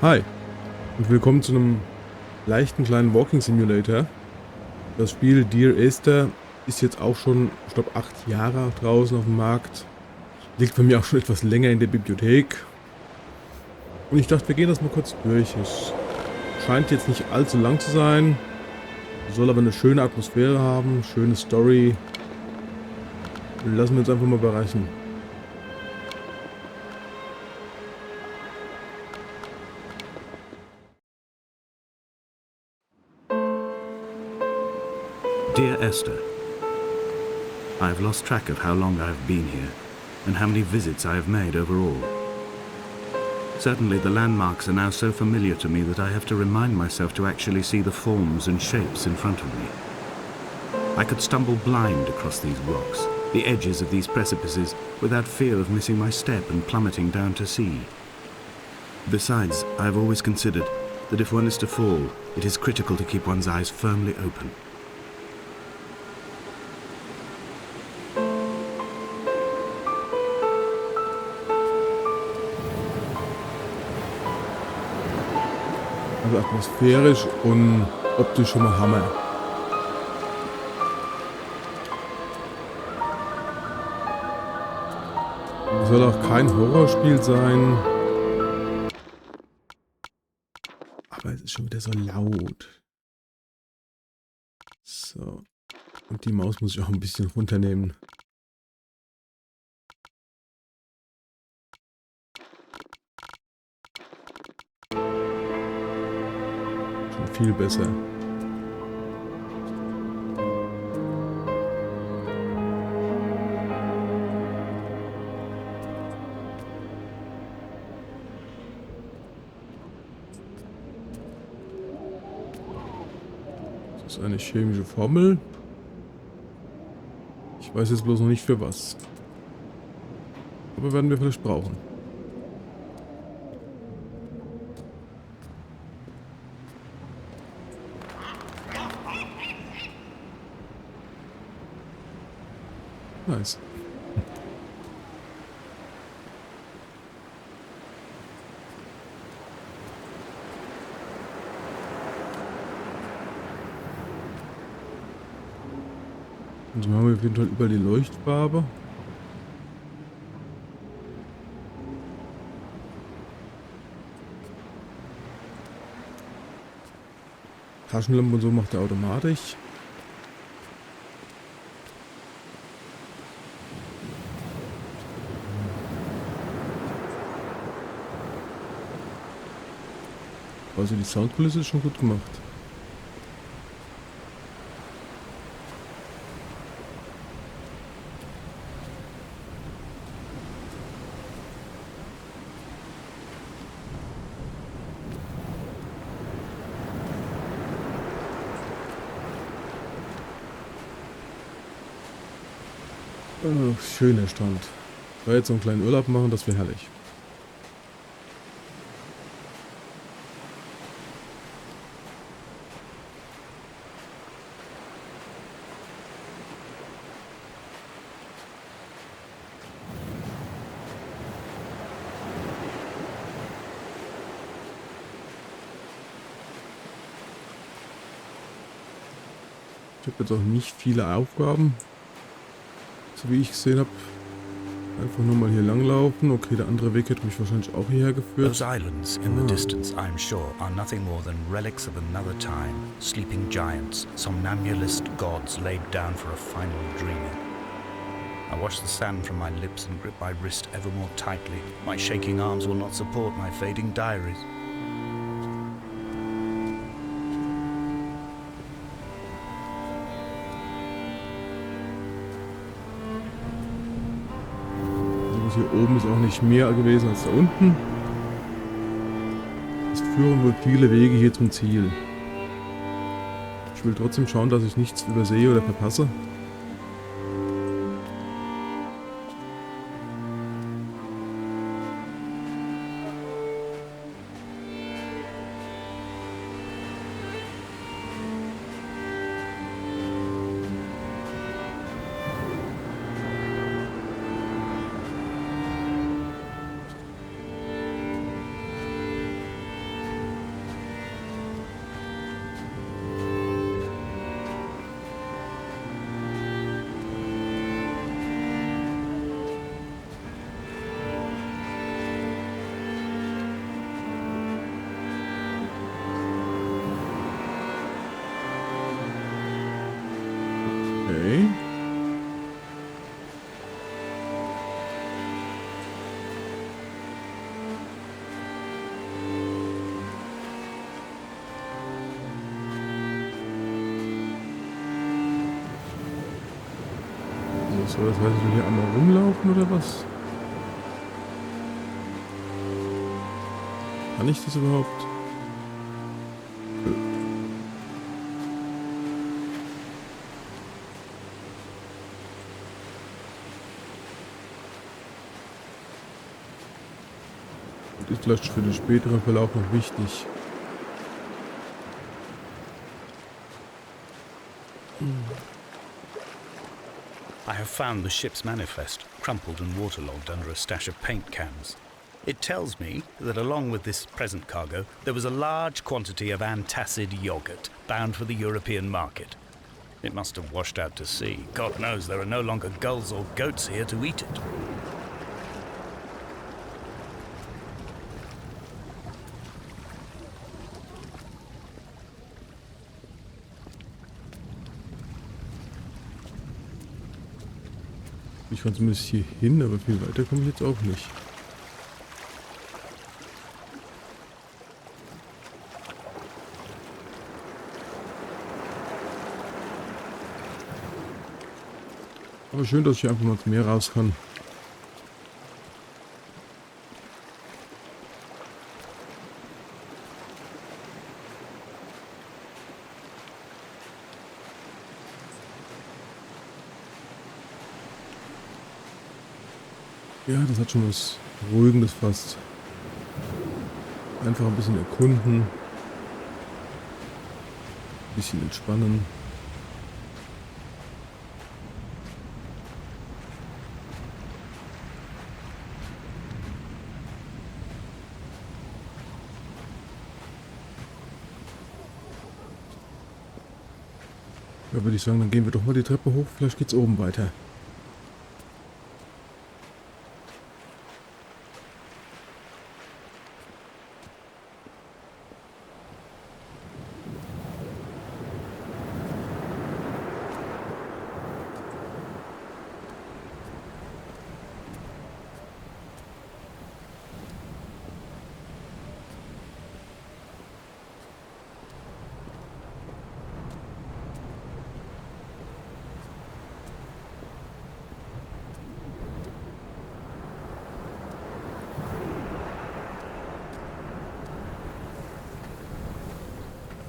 Hi und willkommen zu einem leichten kleinen Walking Simulator. Das Spiel Dear Esther ist jetzt auch schon, ich glaube, 8 Jahre draußen auf dem Markt. Liegt bei mir auch schon etwas länger in der Bibliothek. Und ich dachte, wir gehen das mal kurz durch. Es scheint jetzt nicht allzu lang zu sein. Soll aber eine schöne Atmosphäre haben, schöne Story. Lassen wir uns einfach mal überraschen. Dear Esther, I have lost track of how long I have been here and how many visits I have made overall. Certainly the landmarks are now so familiar to me that I have to remind myself to actually see the forms and shapes in front of me. I could stumble blind across these rocks, the edges of these precipices, without fear of missing my step and plummeting down to sea. Besides, I have always considered that if one is to fall, it is critical to keep one's eyes firmly open. Also atmosphärisch und optisch schon mal Hammer. Es soll auch kein Horrorspiel sein. Aber es ist schon wieder so laut. So. Und die Maus muss ich auch ein bisschen runternehmen. Schon viel besser. Das ist eine chemische Formel. Ich weiß jetzt bloß noch nicht für was. Aber werden wir vielleicht brauchen. Nice. Und so haben wir auf jeden Fall überall die Leuchtfarbe. Taschenlampe und so macht er automatisch. Also die Soundkulisse ist schon gut gemacht. Oh, schöner Strand. Da jetzt so einen kleinen Urlaub machen, das wäre herrlich. Ich habe jetzt auch nicht viele Aufgaben, so wie ich gesehen habe. Einfach nur mal hier langlaufen. Okay, der andere Weg hätte mich wahrscheinlich auch hierher geführt. Those islands in the distance, I'm sure, are nothing more than relics of another time, sleeping giants, somnambulist gods laid down for a final dreaming. I wash the sand from my lips and grip my wrist ever more tightly. My shaking arms will not support my fading diaries. Hier oben ist auch nicht mehr gewesen als da unten. Es führen wohl viele Wege hier zum Ziel. Ich will trotzdem schauen, dass ich nichts übersehe oder verpasse. So, das heißt, ich will hier einmal rumlaufen oder was? Kann ich das überhaupt? Ist vielleicht für den späteren Verlauf noch wichtig. I have found the ship's manifest, crumpled and waterlogged under a stash of paint cans. It tells me that along with this present cargo, there was a large quantity of antacid yogurt bound for the European market. It must have washed out to sea. God knows there are no longer gulls or goats here to eat it. Ich kann zumindest hier hin, aber viel weiter komme ich jetzt auch nicht. Aber schön, dass ich einfach mal zum Meer raus kann. Ja, das hat schon was Beruhigendes fast. Einfach ein bisschen erkunden. Ein bisschen entspannen. Ja, würde ich sagen, dann gehen wir doch mal die Treppe hoch. Vielleicht geht's oben weiter.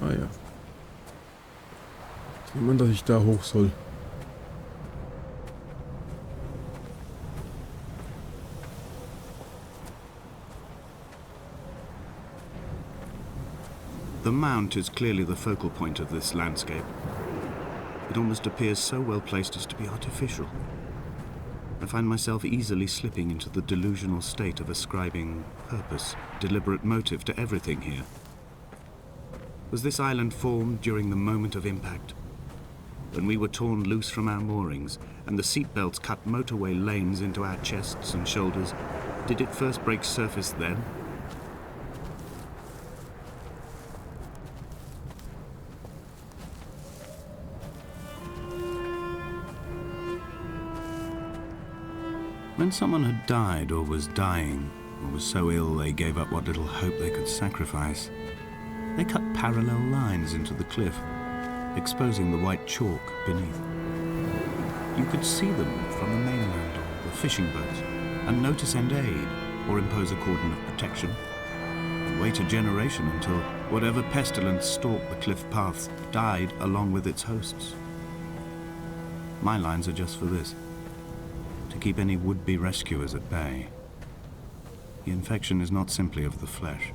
Ah ja. Sieht man, dass ich da hoch soll. The mount is clearly the focal point of this landscape. It almost appears so well placed as to be artificial. I find myself easily slipping into the delusional state of ascribing purpose, deliberate motive to everything here. Was this island formed during the moment of impact? When we were torn loose from our moorings and the seatbelts cut motorway lanes into our chests and shoulders, did it first break surface then? When someone had died or was dying, or was so ill they gave up what little hope they could sacrifice, they cut parallel lines into the cliff, exposing the white chalk beneath. You could see them from the mainland or the fishing boats, and notice and aid, or impose a cordon of protection, and wait a generation until whatever pestilence stalked the cliff paths died along with its hosts. My lines are just for this, to keep any would-be rescuers at bay. The infection is not simply of the flesh.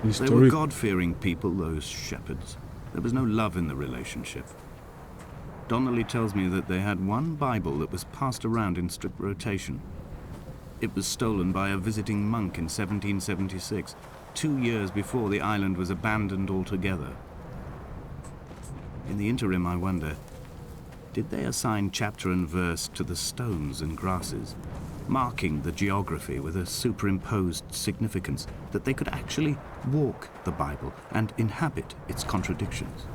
They were God-fearing people, those shepherds. There was no love in the relationship. Donnelly tells me that they had one Bible that was passed around in strict rotation. It was stolen by a visiting monk in 1776, 2 years before the island was abandoned altogether. In the interim, I wonder, did they assign chapter and verse to the stones and grasses, marking the geography with a superimposed significance that they could actually walk the Bible and inhabit its contradictions?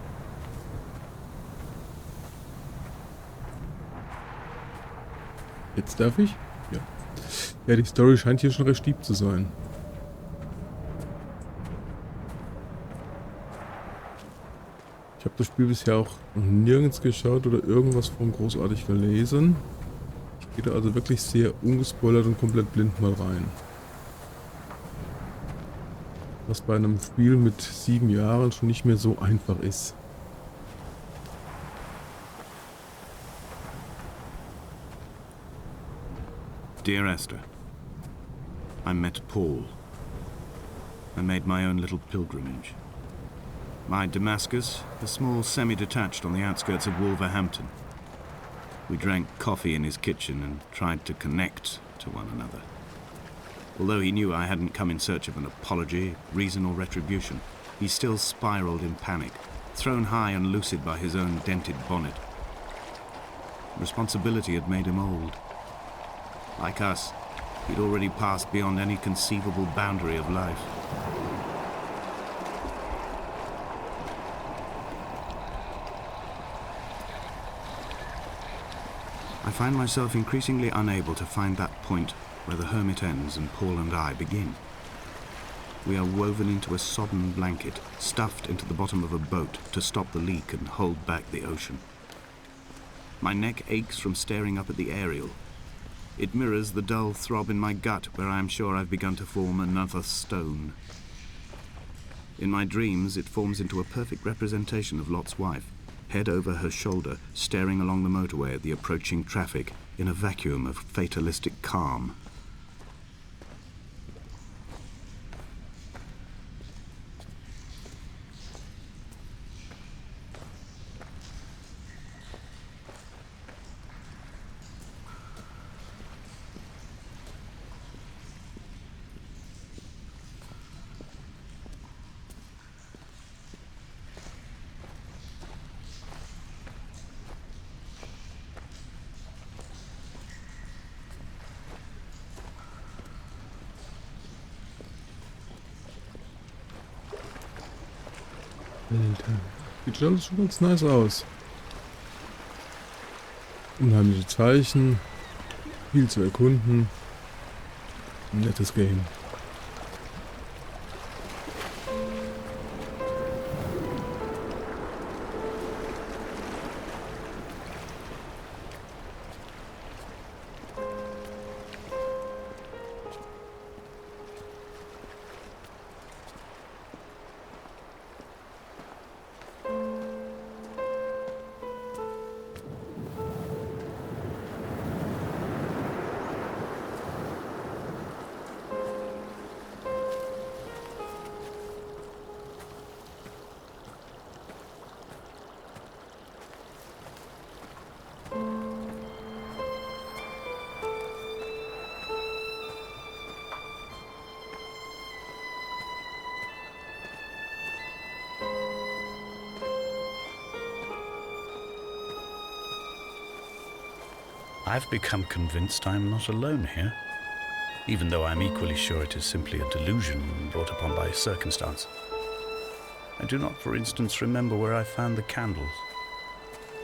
Jetzt darf ich? Ja. Ja, die Story scheint hier schon recht deep zu sein. Ich habe das Spiel bisher auch noch nirgends geschaut oder irgendwas von großartig gelesen. Ich gehe da also wirklich sehr ungespoilert und komplett blind mal rein. Was bei einem Spiel mit 7 Jahren schon nicht mehr so einfach ist. Dear Esther, I met Paul. I made my own little pilgrimage. My Damascus, a small semi-detached on the outskirts of Wolverhampton. We drank coffee in his kitchen and tried to connect to one another. Although he knew I hadn't come in search of an apology, reason or retribution, he still spiraled in panic, thrown high and lucid by his own dented bonnet. Responsibility had made him old. Like us, he'd already passed beyond any conceivable boundary of life. I find myself increasingly unable to find that point where the hermit ends and Paul and I begin. We are woven into a sodden blanket, stuffed into the bottom of a boat to stop the leak and hold back the ocean. My neck aches from staring up at the aerial. It mirrors the dull throb in my gut where I am sure I've begun to form another stone. In my dreams, it forms into a perfect representation of Lot's wife, head over her shoulder, staring along the motorway at the approaching traffic in a vacuum of fatalistic calm. Alter. Sieht schon ganz nice aus. Unheimliche Zeichen. Viel zu erkunden. Ein nettes Game. I've become convinced I am not alone here, even though I'm equally sure it is simply a delusion brought upon by circumstance. I do not, for instance, remember where I found the candles,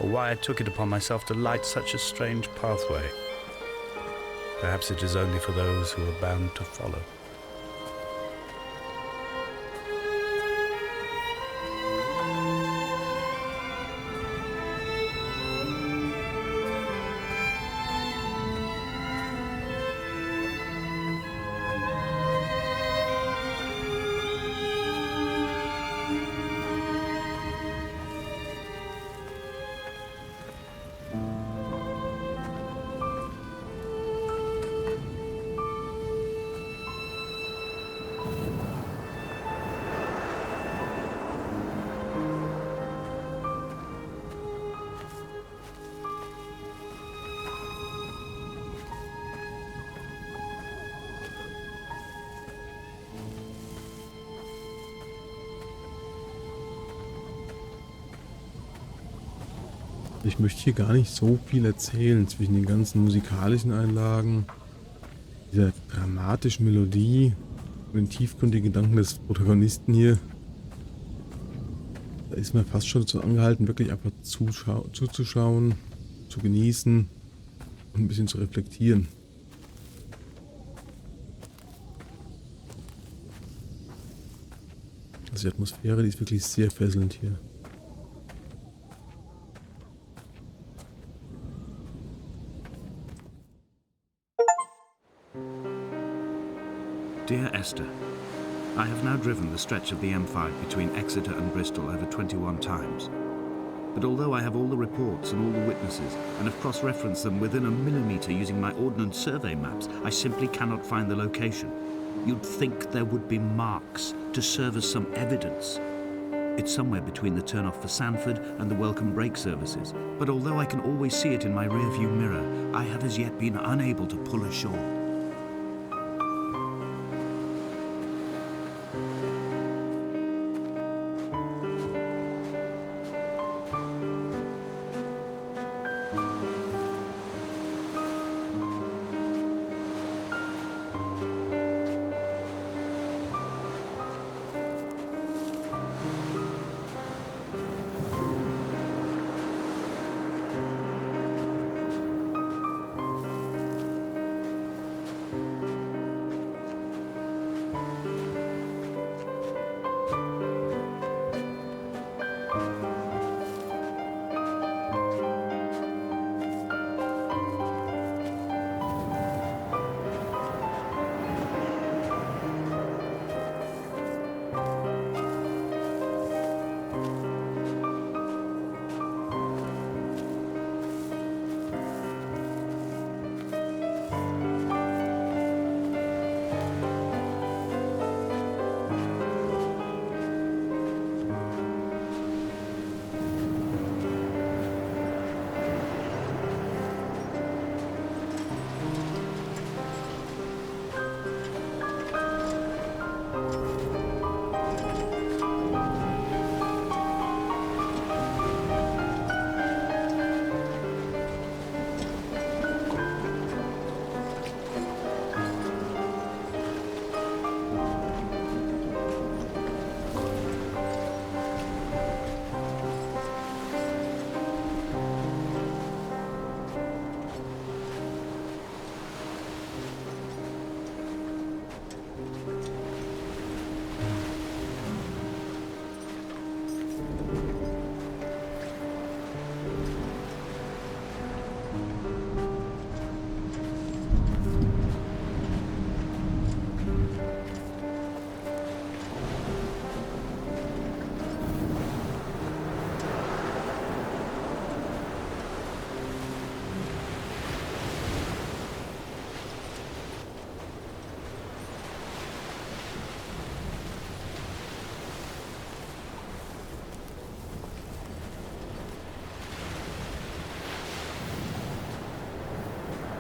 or why I took it upon myself to light such a strange pathway. Perhaps it is only for those who are bound to follow. Ich möchte hier gar nicht so viel erzählen zwischen den ganzen musikalischen Einlagen, dieser dramatischen Melodie und den tiefgründigen Gedanken des Protagonisten hier. Da ist man fast schon dazu angehalten, wirklich einfach zuzuschauen, zu genießen und ein bisschen zu reflektieren. Also die Atmosphäre, die ist wirklich sehr fesselnd hier. Dear Esther, I have now driven the stretch of the M5 between Exeter and Bristol over 21 times. But although I have all the reports and all the witnesses, and have cross-referenced them within a millimetre using my Ordnance Survey maps, I simply cannot find the location. You'd think there would be marks to serve as some evidence. It's somewhere between the turn-off for Sanford and the welcome break services. But although I can always see it in my rear-view mirror, I have as yet been unable to pull ashore.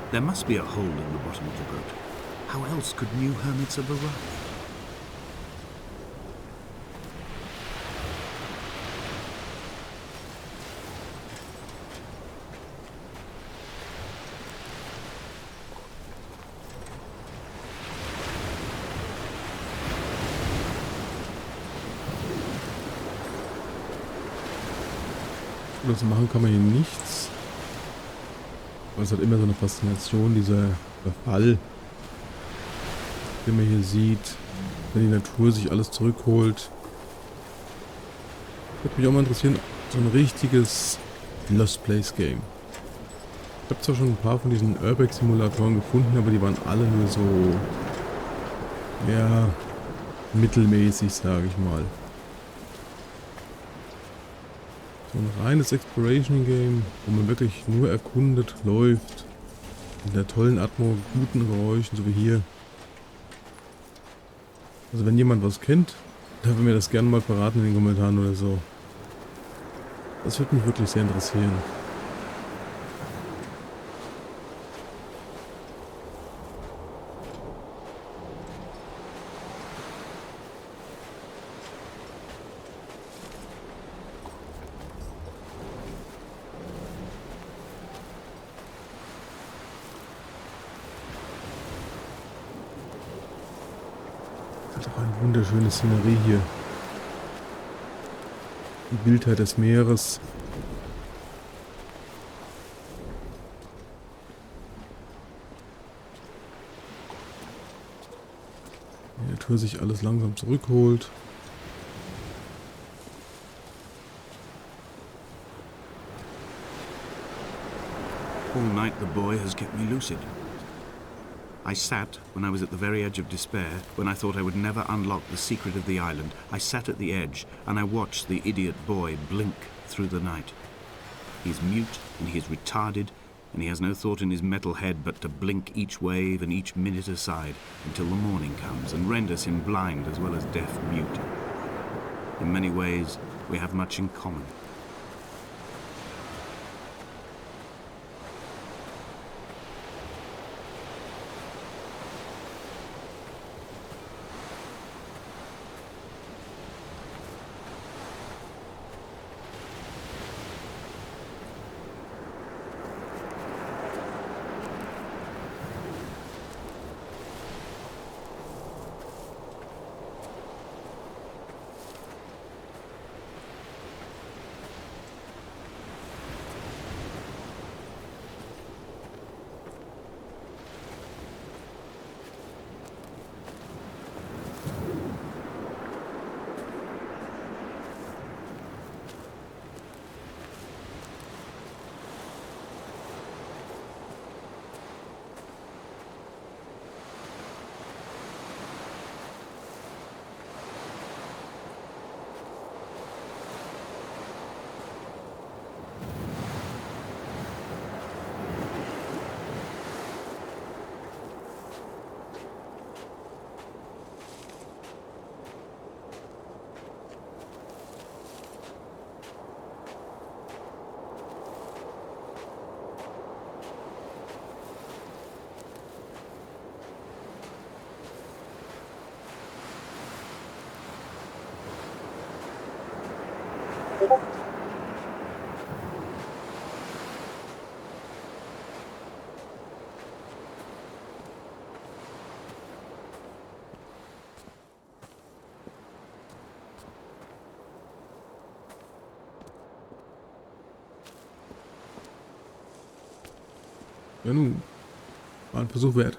There must be a hole in the bottom of the boat. How else could new hermits have arrived? Das machen kann man hier nichts. Aber es hat immer so eine Faszination, dieser Verfall, den man hier sieht, wenn die Natur sich alles zurückholt. Würde mich auch mal interessieren, so ein richtiges Lost Place Game. Ich habe zwar schon ein paar von diesen Urbex-Simulatoren gefunden, aber die waren alle nur so, ja, mittelmäßig, sage ich mal. So ein reines Exploration Game, wo man wirklich nur erkundet, läuft, in der tollen Atmo, guten Geräuschen, so wie hier. Also wenn jemand was kennt, darf er mir das gerne mal verraten in den Kommentaren oder so. Das würde mich wirklich sehr interessieren. Das ist doch eine wunderschöne Szenerie hier. Die Wildheit des Meeres. Die Natur sich alles langsam zurückholt. All night the boy has kept me lucid. I sat, when I was at the very edge of despair, when I thought I would never unlock the secret of the island, I sat at the edge and I watched the idiot boy blink through the night. He's mute and he is retarded, and he has no thought in his metal head but to blink each wave and each minute aside until the morning comes and renders him blind as well as deaf-mute. In many ways, we have much in common. Ja nun, war ein Versuch wert.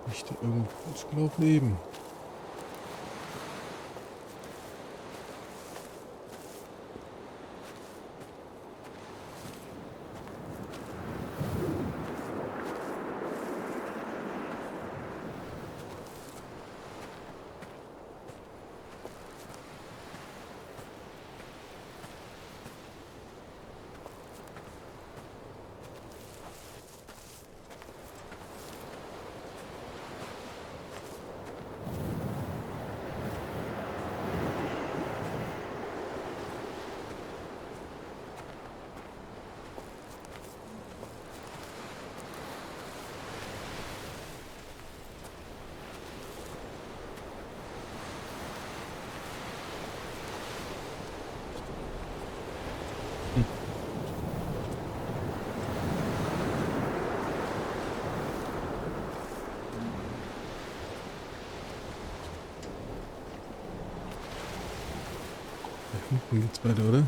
Nicht irgendwo gelaufen eben. Hinten geht's weiter, oder?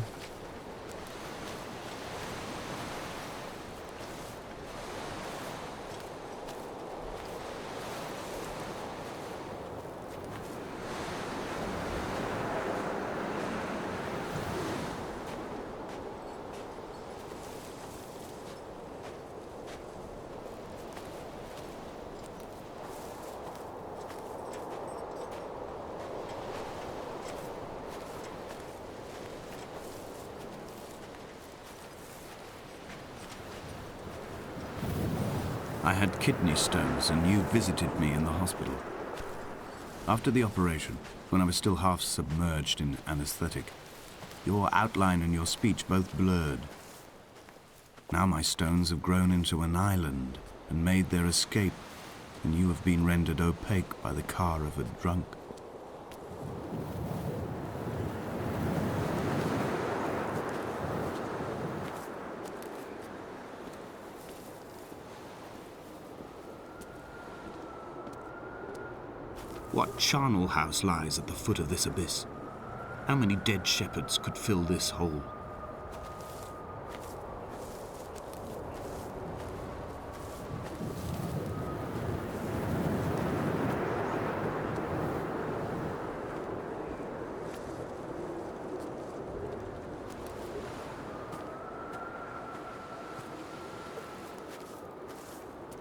I had kidney stones and you visited me in the hospital. After the operation, when I was still half submerged in anesthetic, your outline and your speech both blurred. Now my stones have grown into an island and made their escape, and you have been rendered opaque by the car of a drunk. What charnel house lies at the foot of this abyss? How many dead shepherds could fill this hole?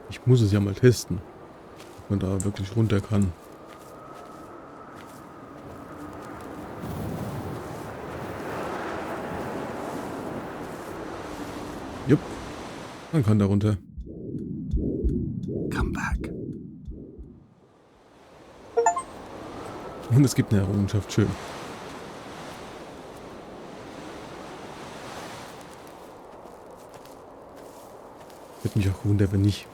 Ich muss es ja mal testen, ob man da wirklich runter kann. Jupp, man kann da runter. Come back. Und es gibt eine Errungenschaft, schön. Würde mich auch wundern, wenn nicht.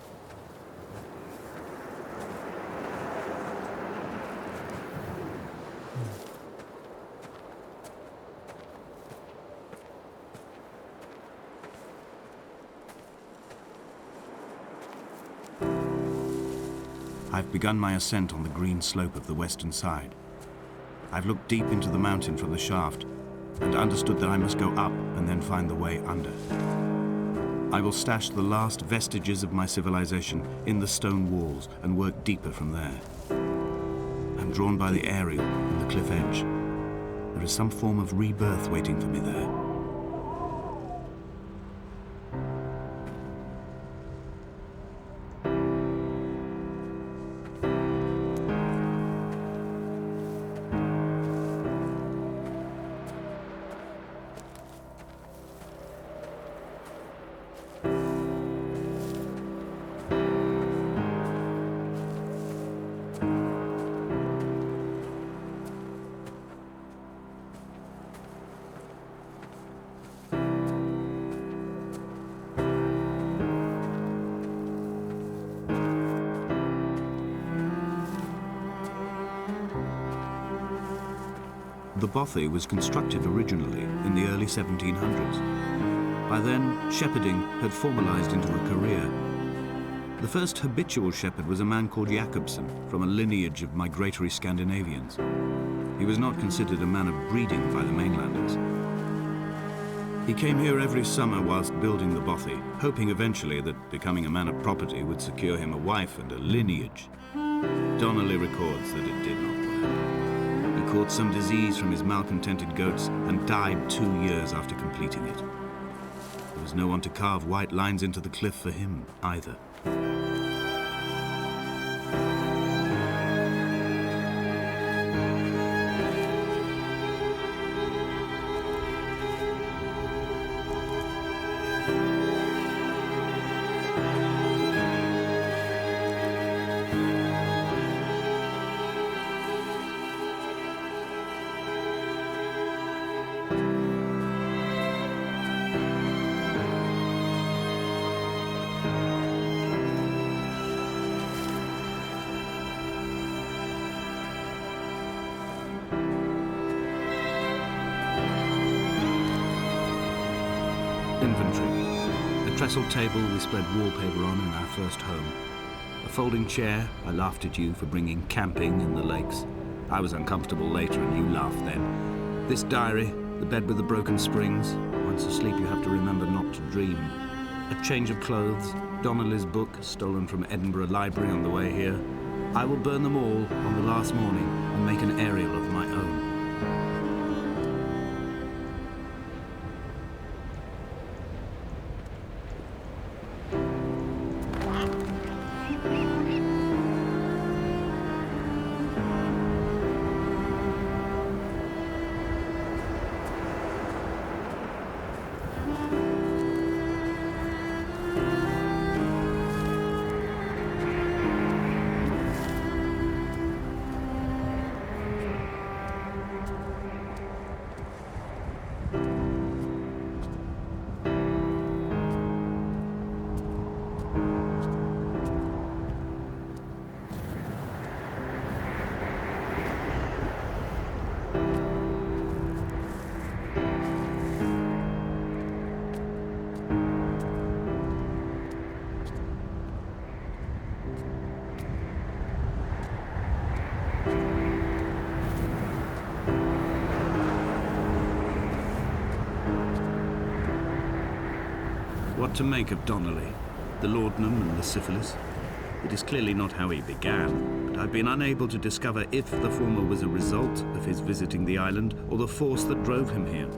I've begun my ascent on the green slope of the western side. I've looked deep into the mountain from the shaft and understood that I must go up and then find the way under. I will stash the last vestiges of my civilization in the stone walls and work deeper from there. I'm drawn by the aerial and the cliff edge. There is some form of rebirth waiting for me there. The bothy was constructed originally in the early 1700s. By then, shepherding had formalized into a career. The first habitual shepherd was a man called Jakobsen, from a lineage of migratory Scandinavians. He was not considered a man of breeding by the mainlanders. He came here every summer whilst building the bothy, hoping eventually that becoming a man of property would secure him a wife and a lineage. Donnelly records that it did not work. He caught some disease from his malcontented goats and died 2 years after completing it. There was no one to carve white lines into the cliff for him either. Inventory. A trestle table we spread wallpaper on in our first home. A folding chair. I laughed at you for bringing camping in the lakes. I was uncomfortable later and you laughed then. This diary, the bed with the broken springs. Once asleep you have to remember not to dream. A change of clothes. Donnelly's book, stolen from Edinburgh Library on the way here. I will burn them all on the last morning and make an aerial of my own. What to make of Donnelly, the laudanum and the syphilis? It is clearly not how he began, but I've been unable to discover if the former was a result of his visiting the island or the force that drove him here.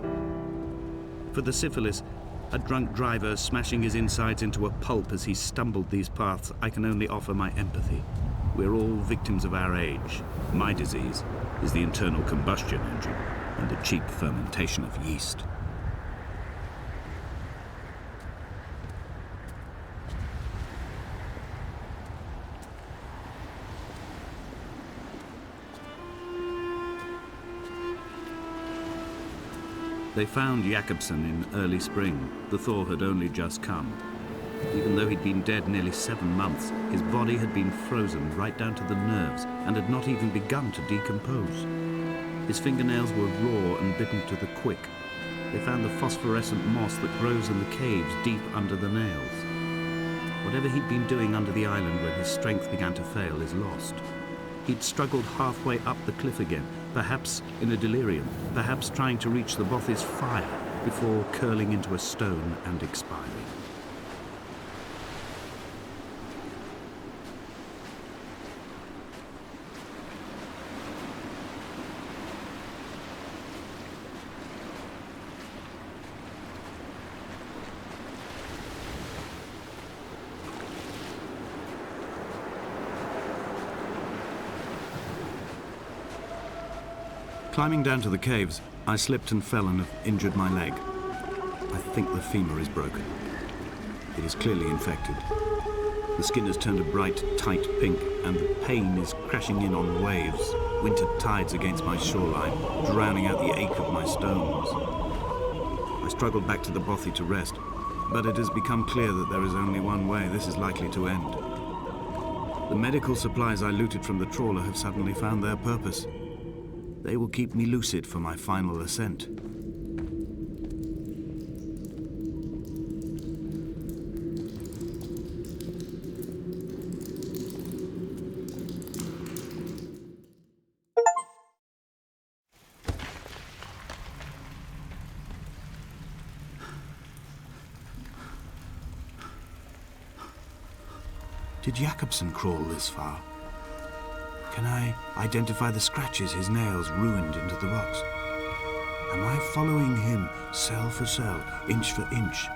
For the syphilis, a drunk driver smashing his insides into a pulp as he stumbled these paths, I can only offer my empathy. We're all victims of our age. My disease is the internal combustion engine and the cheap fermentation of yeast. They found Jakobsen in early spring. The thaw had only just come. Even though he'd been dead nearly 7 months, his body had been frozen right down to the nerves and had not even begun to decompose. His fingernails were raw and bitten to the quick. They found the phosphorescent moss that grows in the caves deep under the nails. Whatever he'd been doing under the island when his strength began to fail is lost. He'd struggled halfway up the cliff again, perhaps in a delirium, perhaps trying to reach the Bothy's fire before curling into a stone and expiring. Climbing down to the caves, I slipped and fell and have injured my leg. I think the femur is broken. It is clearly infected. The skin has turned a bright, tight pink, and the pain is crashing in on waves, winter tides against my shoreline, drowning out the ache of my stones. I struggled back to the Bothy to rest, but it has become clear that there is only one way this is likely to end. The medical supplies I looted from the trawler have suddenly found their purpose. They will keep me lucid for my final ascent. Did Jakobsen crawl this far? Can I identify the scratches his nails ruined into the rocks? Am I following him cell for cell, inch for inch?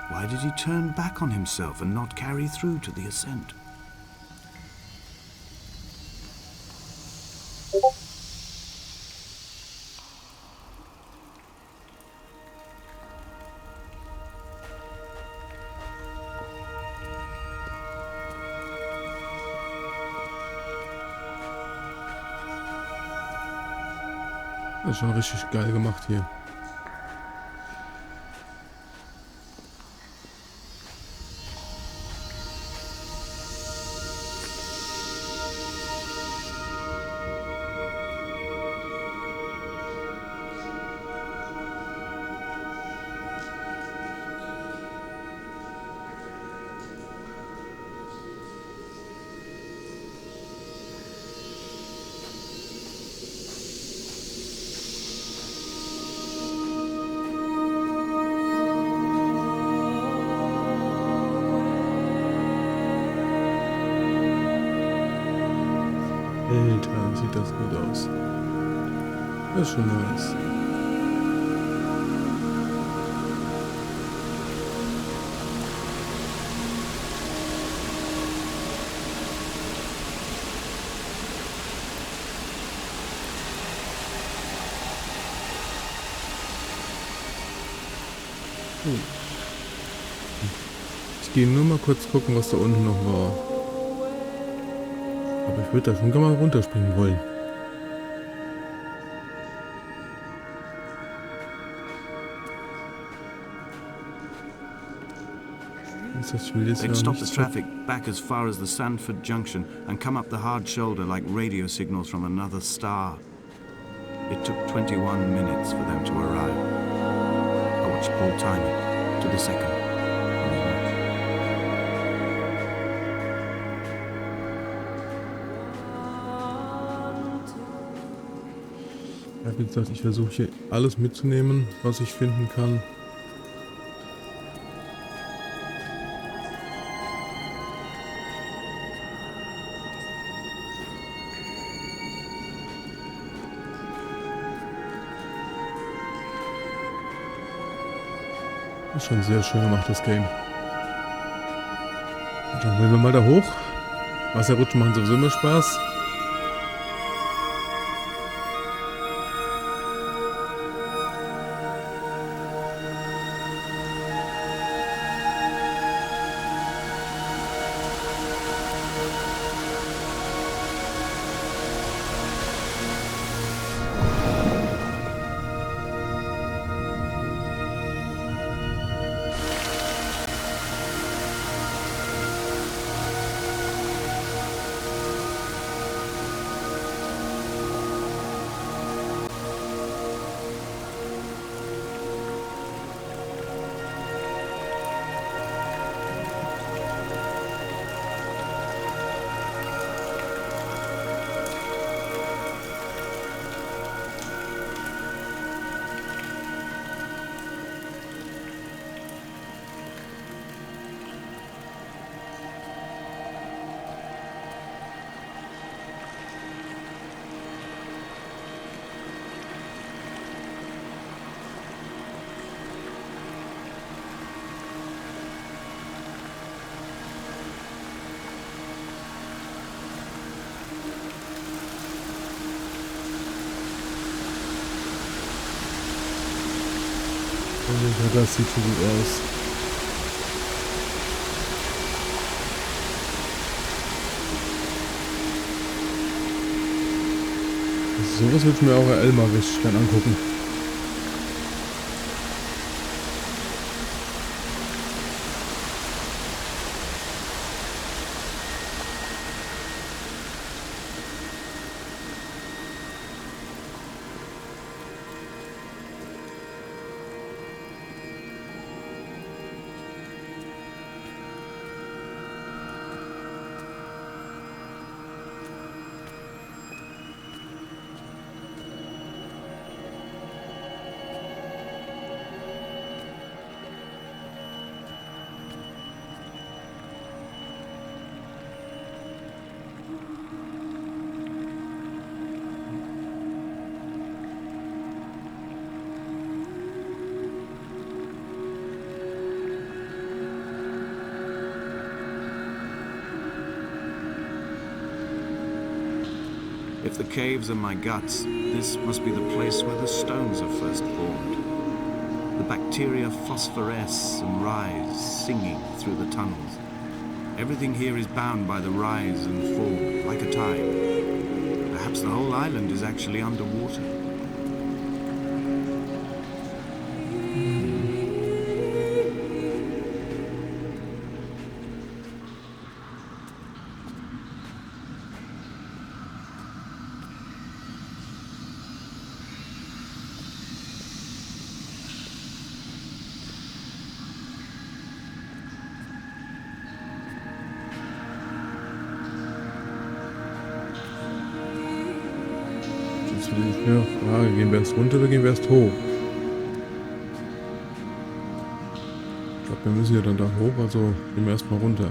Why did he turn back on himself and not carry through to the ascent? Das ist schon richtig geil gemacht hier. Alter, sieht das gut aus. Das ist schon nice. Ich gehe nur mal kurz gucken, was da unten noch war. Aber ich würde da schon mal runterspringen wollen. They'd stop the traffic back as far as the Sandford Junction and come up the hard shoulder like radio signals from another star. It took 21 minutes for them to arrive. I watched Paul time it to the second. Ja, wie gesagt, ich versuche hier alles mitzunehmen, was ich finden kann. Ist schon sehr schön gemacht, das Game. Und dann wollen wir mal da hoch. Wasserrutschen machen sowieso immer Spaß. Ja, das sieht schon gut aus. Sowas würde ich mir auch RL mal richtig gern angucken. If the caves are my guts, this must be the place where the stones are first formed. The bacteria phosphoresce and rise, singing through the tunnels. Everything here is bound by the rise and fall, like a tide. Perhaps the whole island is actually underwater. Ja, Frage, gehen wir erst runter oder gehen wir erst hoch? Ich glaube, wir müssen ja dann da hoch, also gehen wir erstmal runter.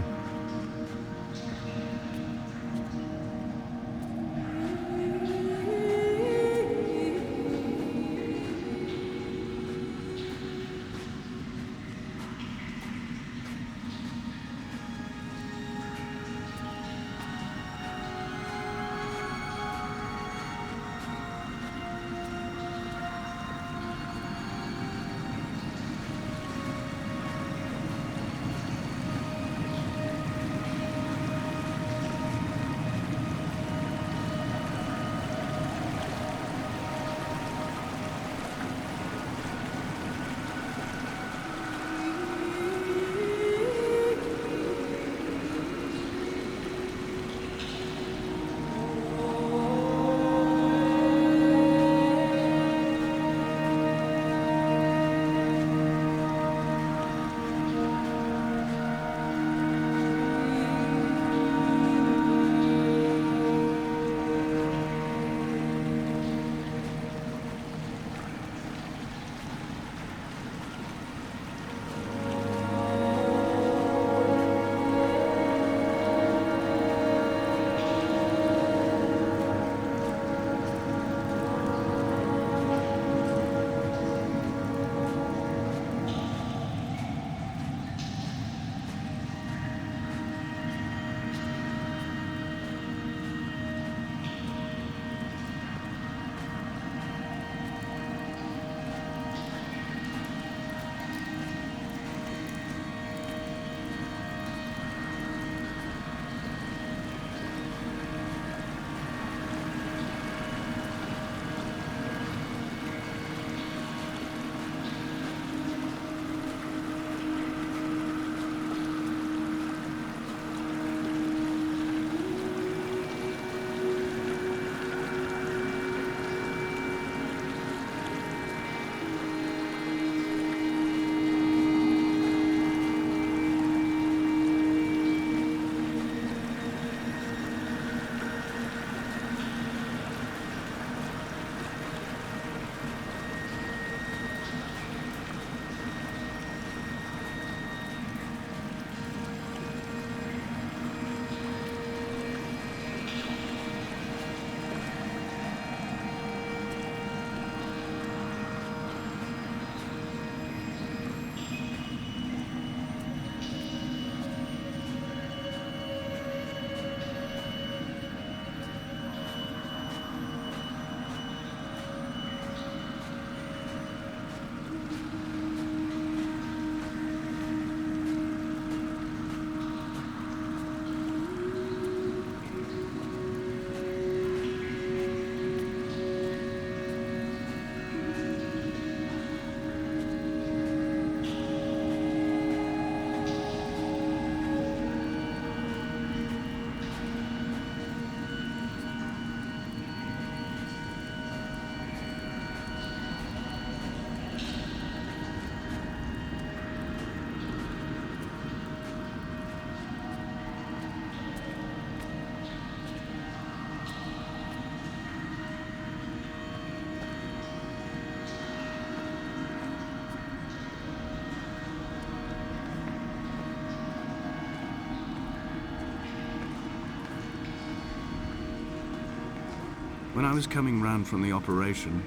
When I was coming round from the operation,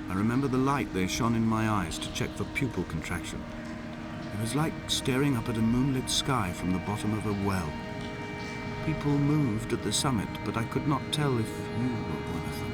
I remember the light they shone in my eyes to check for pupil contraction. It was like staring up at a moonlit sky from the bottom of a well. People moved at the summit, but I could not tell if you were one of them.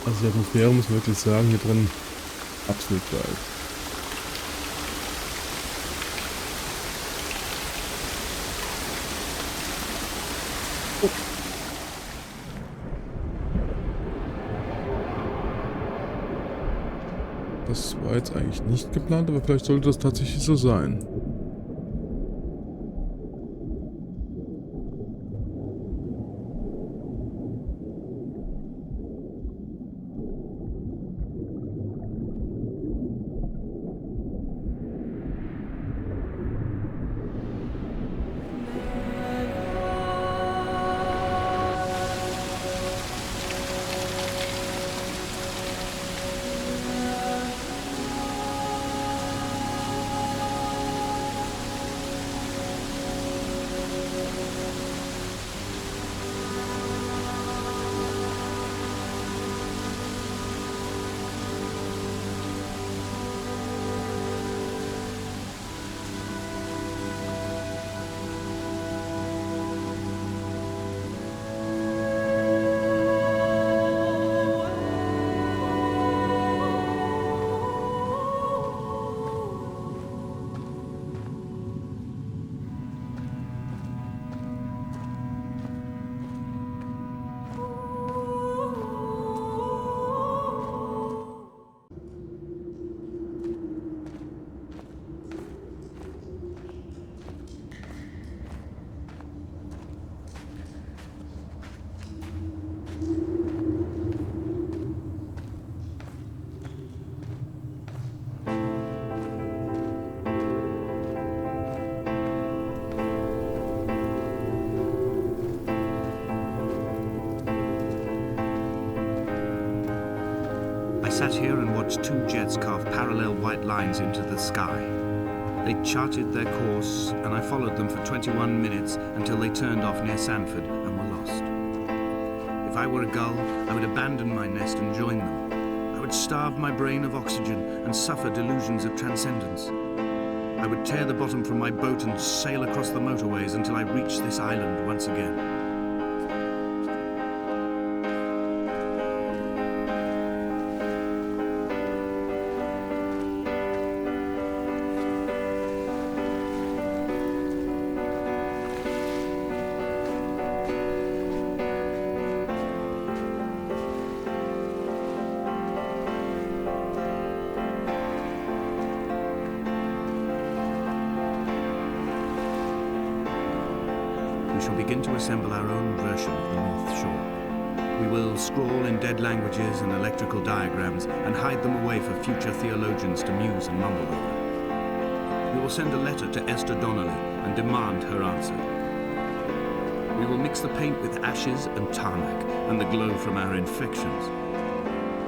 Also die Atmosphäre, muss man wirklich sagen, hier drin absolut geil. Oh. Das war jetzt eigentlich nicht geplant, aber vielleicht sollte das tatsächlich so sein. I sat here and watched two jets carve parallel white lines into the sky. They charted their course, and I followed them for 21 minutes until they turned off near Sanford and were lost. If I were a gull, I would abandon my nest and join them. I would starve my brain of oxygen and suffer delusions of transcendence. I would tear the bottom from my boat and sail across the motorways until I reached this island once again. We shall begin to assemble our own version of the North Shore. We will scrawl in dead languages and electrical diagrams and hide them away for future theologians to muse and mumble over. We will send a letter to Esther Donnelly and demand her answer. We will mix the paint with ashes and tarmac and the glow from our infections.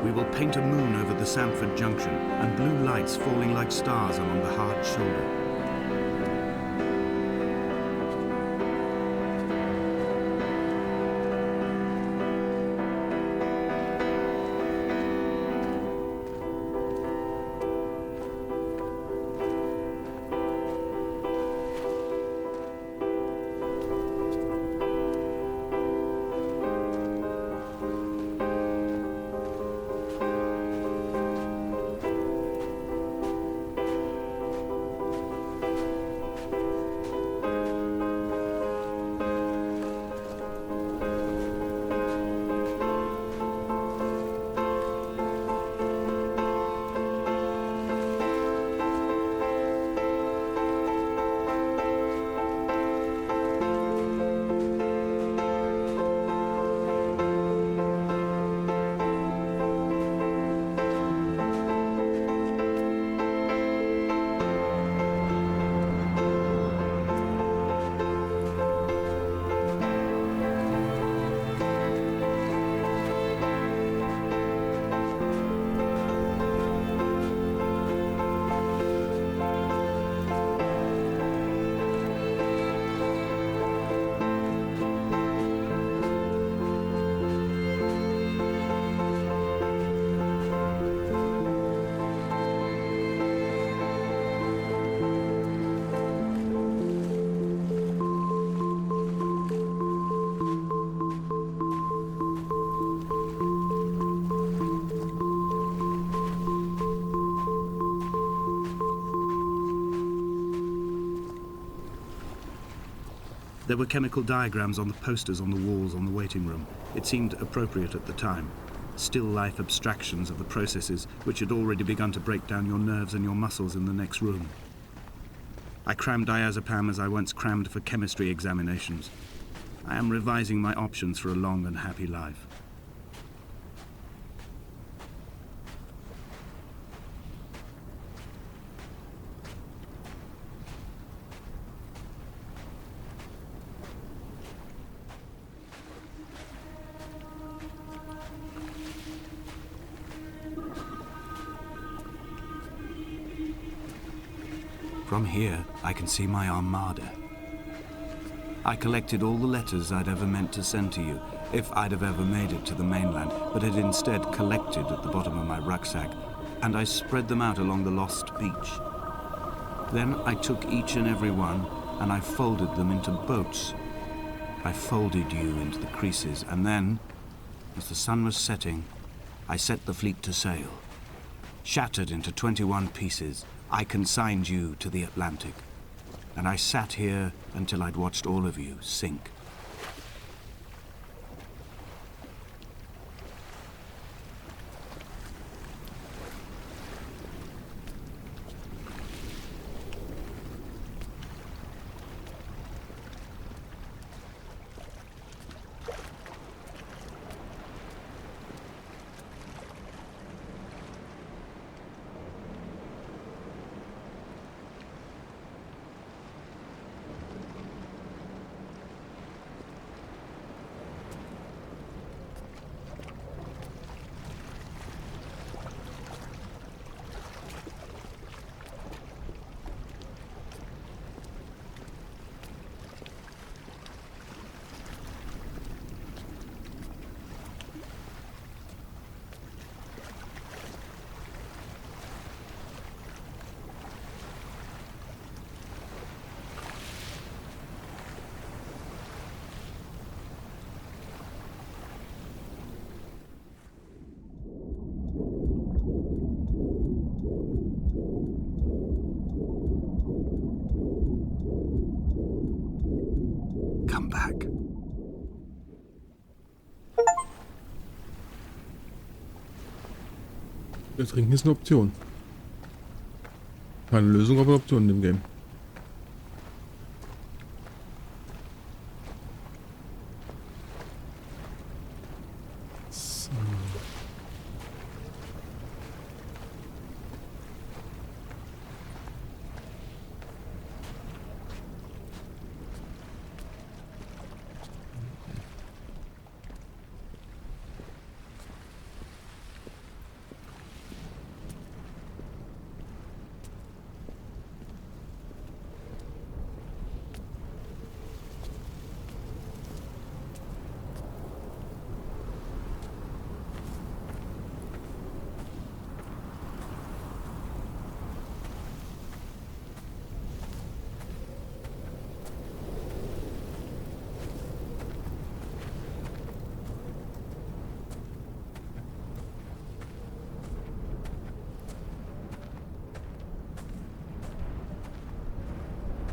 We will paint a moon over the Sanford Junction and blue lights falling like stars along the hard shoulder. There were chemical diagrams on the posters on the walls on the waiting room. It seemed appropriate at the time. Still life abstractions of the processes which had already begun to break down your nerves and your muscles in the next room. I crammed diazepam as I once crammed for chemistry examinations. I am revising my options for a long and happy life. From here, I can see my armada. I collected all the letters I'd ever meant to send to you, if I'd have ever made it to the mainland, but had instead collected at the bottom of my rucksack, and I spread them out along the lost beach. Then I took each and every one, and I folded them into boats. I folded you into the creases, and then, as the sun was setting, I set the fleet to sail. Shattered into 21 pieces, I consigned you to the Atlantic, and I sat here until I'd watched all of you sink. Trinken ist eine Option. Keine Lösung, aber eine Option in dem Game. So.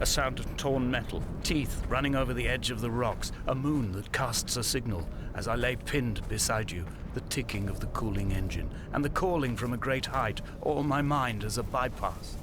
A sound of torn metal, teeth running over the edge of the rocks, a moon that casts a signal as I lay pinned beside you, the ticking of the cooling engine, and the calling from a great height, all my mind as a bypass.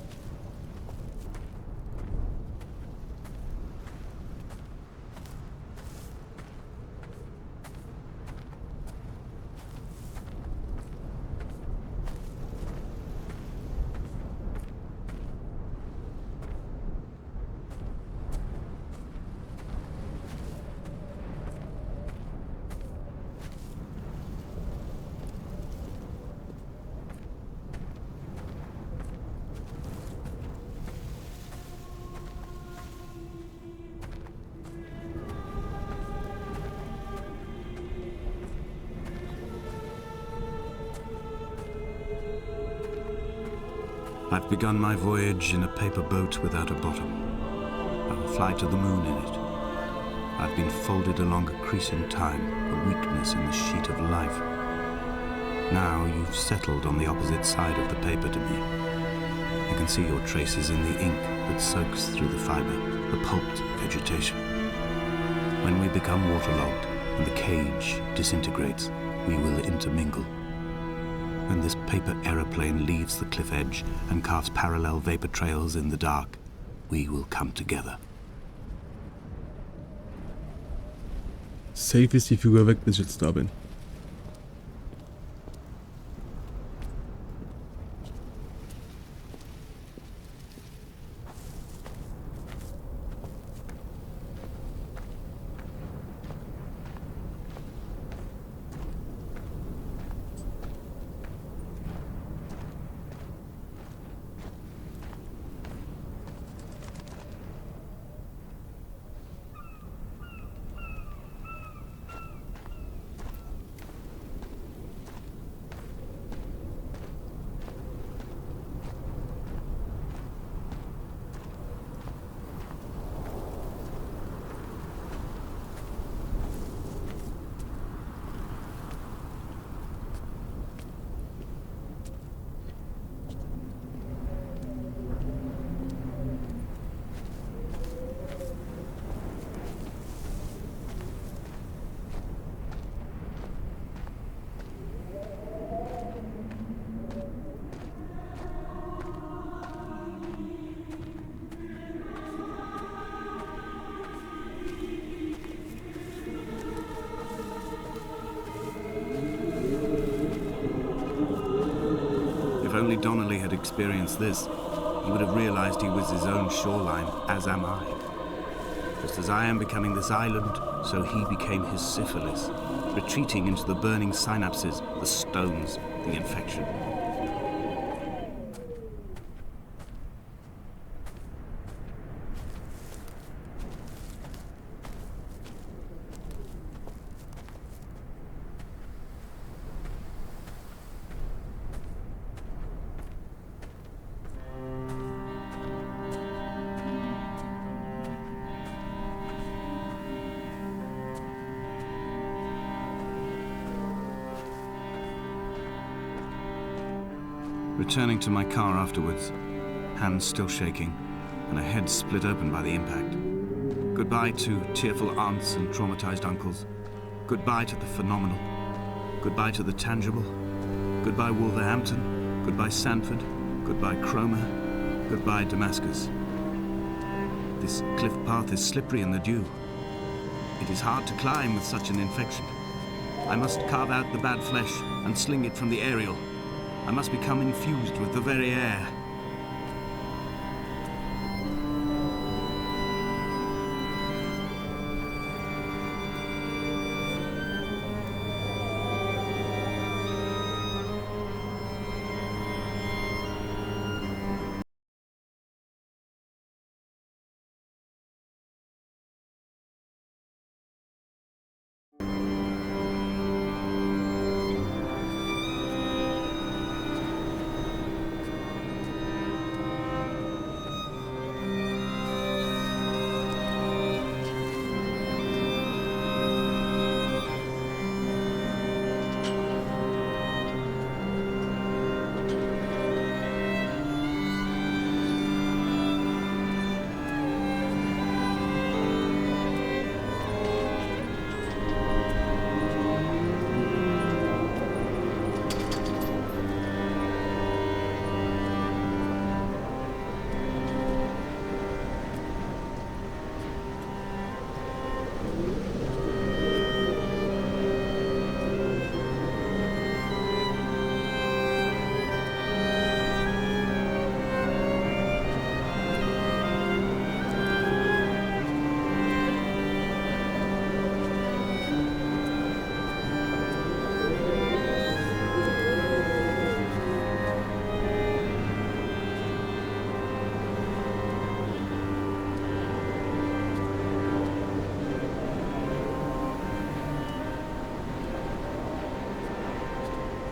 I've begun my voyage in a paper boat without a bottom. I will fly to the moon in it. I've been folded along a crease in time, a weakness in the sheet of life. Now you've settled on the opposite side of the paper to me. I can see your traces in the ink that soaks through the fiber, the pulped vegetation. When we become waterlogged and the cage disintegrates, we will intermingle. When this paper aeroplane leaves the cliff edge and carves parallel vapor trails in the dark, we will come together. Safe ist die Figur weg, bis ich jetzt da bin. If only Donnelly had experienced this, he would have realized he was his own shoreline, as am I. Just as I am becoming this island, so he became his syphilis, retreating into the burning synapses, the stones, the infection. Returning to my car afterwards, hands still shaking, and a head split open by the impact. Goodbye to tearful aunts and traumatized uncles. Goodbye to the phenomenal. Goodbye to the tangible. Goodbye Wolverhampton. Goodbye Sanford, goodbye Cromer, goodbye Damascus. This cliff path is slippery in the dew. It is hard to climb with such an infection. I must carve out the bad flesh and sling it from the aerial. I must become infused with the very air.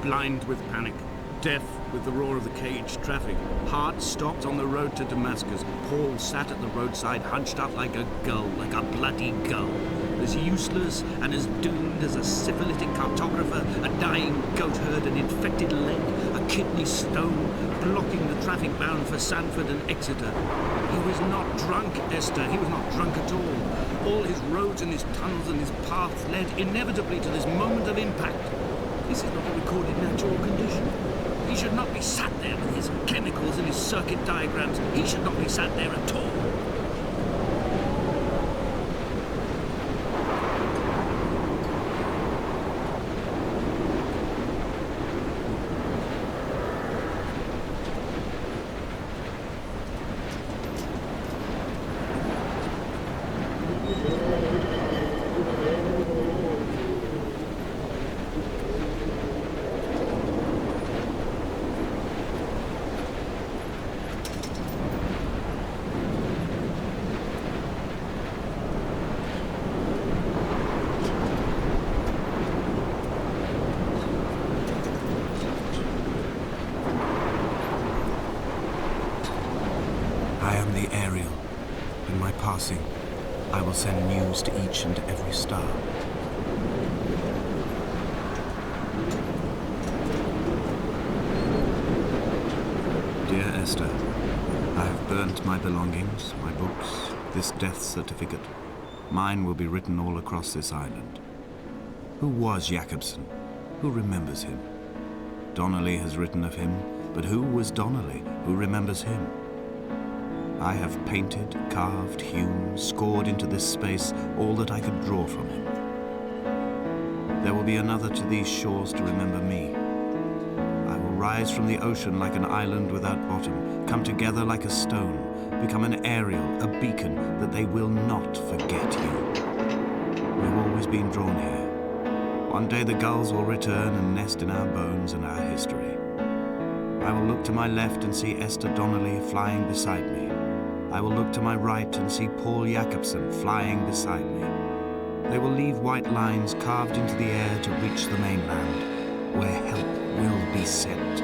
Blind with panic, deaf with the roar of the caged traffic, heart stopped on the road to Damascus. Paul sat at the roadside, hunched up like a gull, like a bloody gull, as useless and as doomed as a syphilitic cartographer, a dying goat herd, an infected leg, a kidney stone, blocking the traffic bound for Sanford and Exeter. He was not drunk, Esther, he was not drunk at all. All his roads and his tunnels and his paths led inevitably to this moment of impact. This is not a recorded natural condition. He should not be sat there with his chemicals and his circuit diagrams. He should not be sat there at all. I will send news to each and every star. Dear Esther, I have burnt my belongings, my books, this death certificate. Mine will be written all across this island. Who was Jakobsen? Who remembers him? Donnelly has written of him, but who was Donnelly? Who remembers him? I have painted, carved, hewn, scored into this space all that I could draw from him. There will be another to these shores to remember me. I will rise from the ocean like an island without bottom, come together like a stone, become an aerial, a beacon, that they will not forget you. We've always been drawn here. One day the gulls will return and nest in our bones and our history. I will look to my left and see Esther Donnelly flying beside me. I will look to my right and see Paul Jakobsen flying beside me. They will leave white lines carved into the air to reach the mainland, where help will be sent.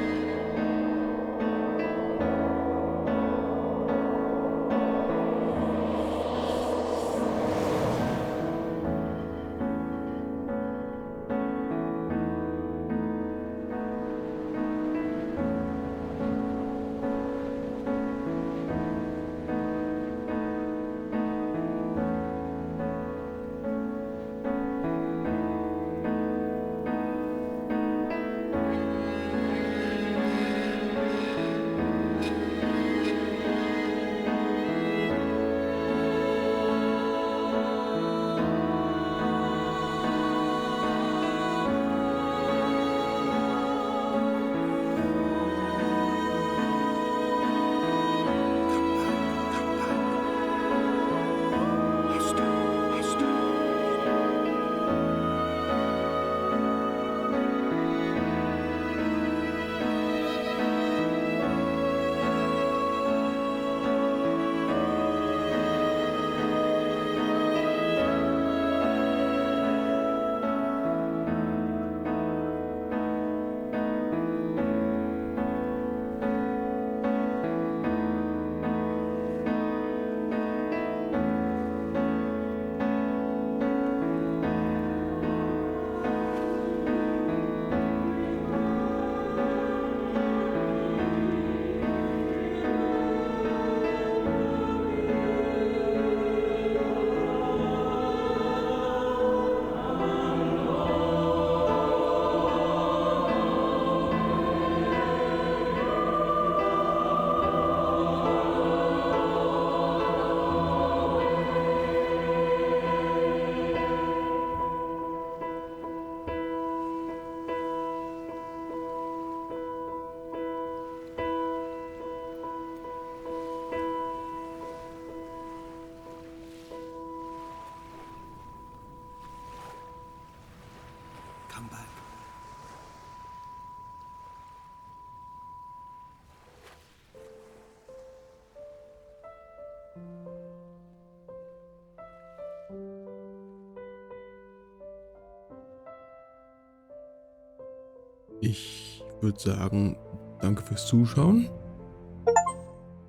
Ich würde sagen, danke fürs Zuschauen.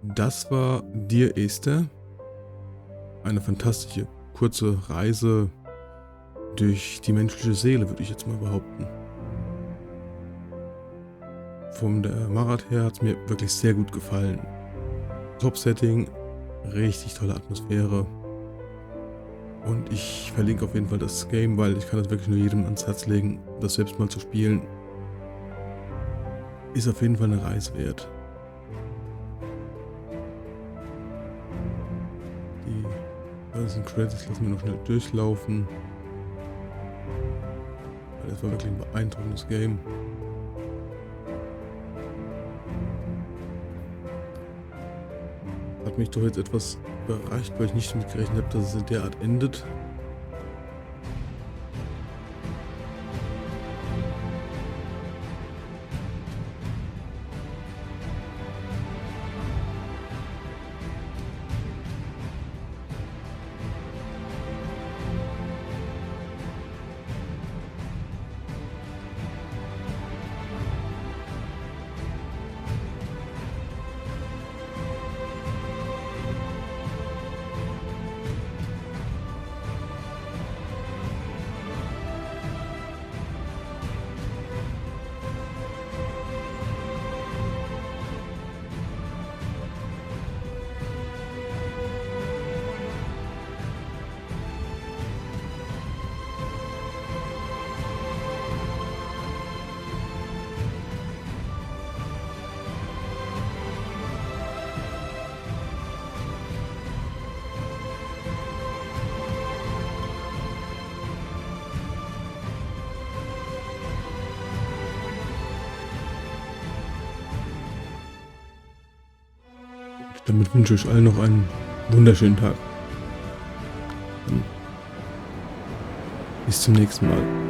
Das war Dear Esther. Eine fantastische, kurze Reise durch die menschliche Seele, würde ich jetzt mal behaupten. Von der Machart her hat es mir wirklich sehr gut gefallen. Top-Setting, richtig tolle Atmosphäre. Und ich verlinke auf jeden Fall das Game, weil ich kann das wirklich nur jedem ans Herz legen, das selbst mal zu spielen. Ist auf jeden Fall eine Reise wert. Die ganzen Credits lassen wir noch schnell durchlaufen. Weil das war wirklich ein beeindruckendes Game. Hat mich doch jetzt etwas überrascht, weil ich nicht damit gerechnet habe, dass es in der Art endet. Damit wünsche ich euch allen noch einen wunderschönen Tag. Dann bis zum nächsten Mal.